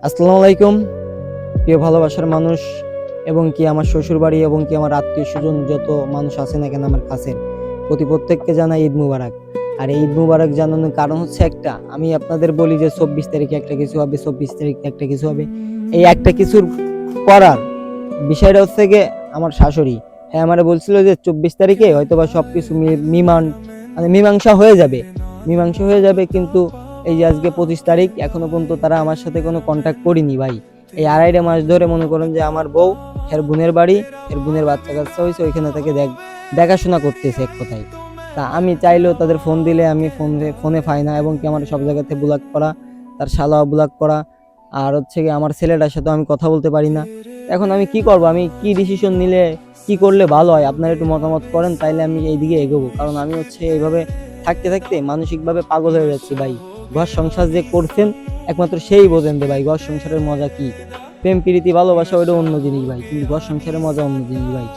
আসসালামু আলাইকুম প্রিয় ভালোবাসার মানুষ এবং কি আমার শ্বশুর বাড়ি এবং কি আমার আত্মীয় স্বজন যত মানুষ আছে না কেন আমার কাছের প্রত্যেককে জানাই ঈদ মুবারক। আর এই ঈদ মুবারক জানানোর কারণ হচ্ছে একটা, আমি আপনাদের বলি যে 24 তারিখে একটা কিছু হবে, 24 তারিখে একটা কিছু হবে। এই একটা কিছুর করার বিষয়টা হচ্ছে গিয়ে আমার শাশুড়ি আমারে বলছিল যে 24 তারিখে হয়তোবা সবকিছু মীমাংসা হয়ে যাবে, কিন্তু এই যে আজকে 25 তারিখ এখনো পর্যন্ত তারা আমার সাথে কোনো কন্ট্যাক্ট করিনি ভাই। এই 2.5 মাস ধরে মনে করেন যে আমার বউ এর বোনের বাড়ি, এর বোনের বাচ্চা কাচ্চা হয়েছে, ওইখানে তাকে দেখাশোনা করতেছে এক কথায়। তা আমি চাইলেও তাদের ফোন দিলে আমি ফোনে পাই না, এবং কি আমার সব জায়গাতে ব্লক করা, তার শালাও ব্লক করা, আর হচ্ছে কি আমার ছেলেটার সাথে আমি কথা বলতে পারি না। এখন আমি কি করব, আমি কি ডিসিশন নিলে কি করলে ভালো হয় আপনারা একটু মতামত করেন, তাইলে আমি এইদিকে এগোবো। কারণ আমি হচ্ছে এইভাবে থাকতে থাকতে মানসিকভাবে পাগল হয়ে যাচ্ছি ভাই। ঘর সংসার যে করছেন একমাত্র সেই বোঝেন যে ভাই ঘর সংসারের মজা কি। প্রেম প্রীতি ভালোবাসা ওইটা অন্য জিনিস ভাই, কিন্তু ঘর সংসারের মজা অন্য জিনিস ভাই।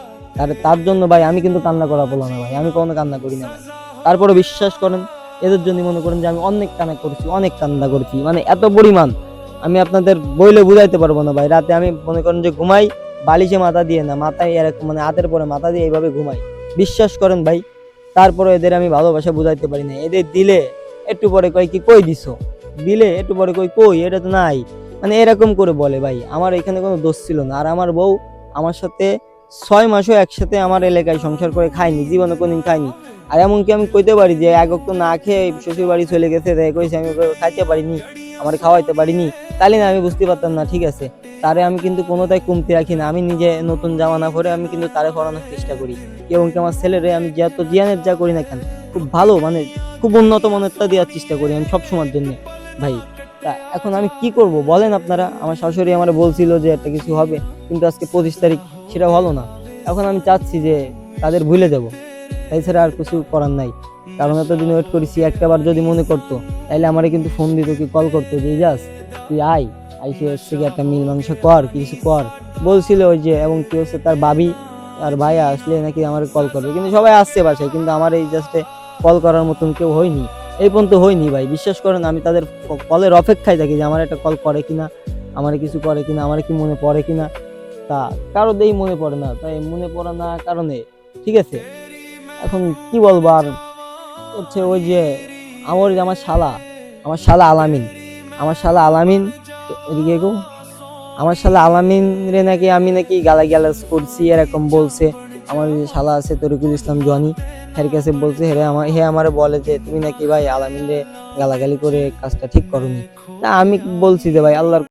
তার জন্য ভাই আমি কিন্তু কান্না করা বলো না ভাই, আমি কখনো কান্না করি না ভাই। তারপরে বিশ্বাস করেন এদের জন্য মনে করেন যে আমি অনেক কান্না করছি, অনেক কান্না করছি, মানে এত পরিমাণ আমি আপনাদের বইলে বুঝাইতে পারবো না ভাই। রাতে আমি মনে করেন যে ঘুমাই বালিশে মাথা দিয়ে না, মাথায় এরকম মানে হাতের পরে মাথা দিয়ে এইভাবে ঘুমাই, বিশ্বাস করেন ভাই। তারপরে এদের আমি ভালোবাসা বুঝাইতে পারি না। এদের দিলে একটু পরে কয় কি কই দিছো, দিলে একটু পরে কই এটা তো নাই, মানে এরকম করে বলে ভাই। আমার এখানে কোনো দোষ ছিল না। আর আমার বউ আমার সাথে 6 মাসও একসাথে আমার এলাকায় সংসার করে খাইনি, জীবনে কোনদিন খাইনি। আর এমনকি আমি কইতে পারি যে এক তো না খেয়ে শ্বশুর বাড়ি চলে গেছে, তাই কইছে আমি খাইতে পারিনি, আমার খাওয়াইতে পারিনি, তাহলে না আমি বুঝতে পারতাম না, ঠিক আছে। তারে আমি কিন্তু কোনোটাই কমতি রাখি না। আমি নিজে নতুন জামা না পরে আমি কিন্তু তারে পরানোর চেষ্টা করি, এবং কি আমার ছেলেরে আমি যত জিয়ানের যা করি না কেন খুব ভালো, মানে খুব উন্নত মানেরটা দেওয়ার চেষ্টা করি আমি সবসময়ের জন্য ভাই। তা এখন আমি কি করব বলেন আপনারা। আমার শাশুড়ি আমার বলছিল যে একটা কিছু হবে, কিন্তু আজকে 25 তারিখ, সেটা হলো না। এখন আমি চাচ্ছি যে তাদের ভুলে যাব, তাই ছাড়া আর কিছু করার নাই। কারণ এতদিন ওয়েট করেছি, একটাবার যদি মনে করতো তাইলে আমারে কিন্তু ফোন দিত, কি কল করতো যে যাস তুই আইসে হচ্ছে কি একটা মীমাংসা কর, কিছু কর বলছিল ওই যে। এবং কি হচ্ছে তার ভাবি আর ভাই আসলে নাকি আমার কল করবে, কিন্তু সবাই আসছে বাসায়, কিন্তু আমার এই জাস্টে কল করার মতন কেউ হয়নি, এই পর্যন্ত হয়নি ভাই। বিশ্বাস করেন আমি তাদের কলের অপেক্ষায় থাকি যে আমার একটা কল করে কিনা, আমার কিছু করে কিনা, আমার কি মনে পড়ে কিনা। তা কারো দেই মনে পড়ে না, তাই মনে পড়ে না কারণে, ঠিক আছে। এখন কি বলবো আর, হচ্ছে ওই যে আমার শালা আলামিন, এদিকে গো, আমার শালা আলামিন রে নাকি আমি নাকি গালাগালাজ করছি এরকম বলছে। আমার যে শালা আছে তরিকুল ইসলাম জনি, এর কাছে বলছে, হে আমারে বলে যে তুমি নাকি ভাই আলামিন রে গালাগালি করে কাজটা ঠিক করনি। তা আমি বলছি যে ভাই আল্লাহর